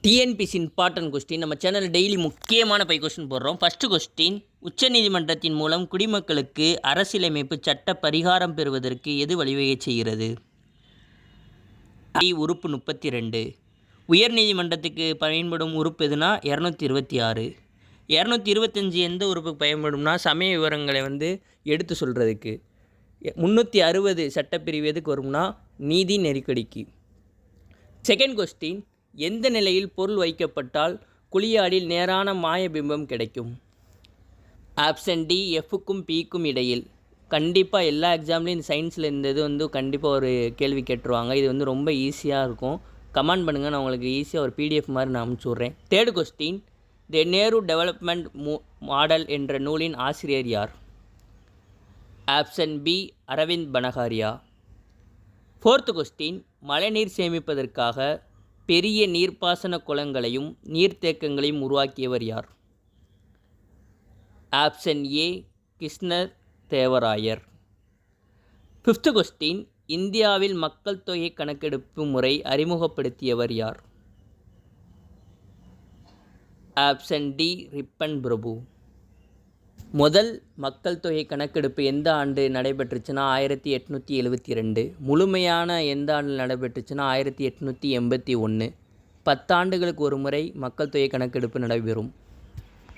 TNPSC important question நம்ம சேனலில் daily முக்கியமான கொஸ்டின் போடுறோம். ஃபஸ்ட்டு கொஸ்டின், உச்சநீதிமன்றத்தின் மூலம் குடிமக்களுக்கு அரசியலமைப்பு சட்ட பரிகாரம் பெறுவதற்கு எது வழிவகை செய்கிறது? உறுப்பு 32. உயர்நீதிமன்றத்துக்கு பயன்படும் உறுப்பு எதுனா 226. 225 எந்த உறுப்புக்கு பயன்படும்னா சமய விவரங்களை எடுத்து சொல்கிறதுக்கு. 360 சட்டப்பிரிவு எதுக்கு வரும்னா நீதி நெருக்கடிக்கு. செகண்ட் கொஸ்டின், எந்த நிலையில் பொருள் வைக்கப்பட்டால் குளியாடில் நேரான மாயபிம்பம் கிடைக்கும்? ஆப்ஷன் டி, எஃப்க்கும் பிக்கும் இடையில். கண்டிப்பாக எல்லா எக்ஸாம்லேயும் இந்த சயின்ஸில் இந்த இது கண்டிப்பாக ஒரு கேள்வி கேட்டுருவாங்க. இது ரொம்ப ஈஸியாக இருக்கும். கமெண்ட் பண்ணுங்கள், நான் உங்களுக்கு ஈஸியாக ஒரு பிடிஎஃப் மாதிரி நான் அனுப்பிச்சி விட்றேன். Third question, the Nehru development model என்ற நூலின் ஆசிரியர் யார்? Option B, Arvind Panagariya. Fourth question, மழைநீர் சேமிப்பதற்காக பெரிய நீர்ப்பாசன குளங்களையும் நீர்த்தேக்கங்களையும் உருவாக்கியவர் யார்? ஆப்ஷன் ஏ, கிருஷ்ணர் தேவராயர். ஃபிஃப்த்து கொஸ்டின், இந்தியாவில் மக்கள் தொகை கணக்கெடுப்பு முறை அறிமுகப்படுத்தியவர் யார்? ஆப்ஷன் டி, ரிப்பன் பிரபு. முதல் மக்கள் தொகை கணக்கெடுப்பு எந்த ஆண்டு நடைபெற்றுச்சுன்னா 1872. முழுமையான எந்த ஆண்டில் நடைபெற்றுச்சுன்னா 1881. 10 ஆண்டுகளுக்கு ஒரு முறை மக்கள் தொகை கணக்கெடுப்பு நடைபெறும்.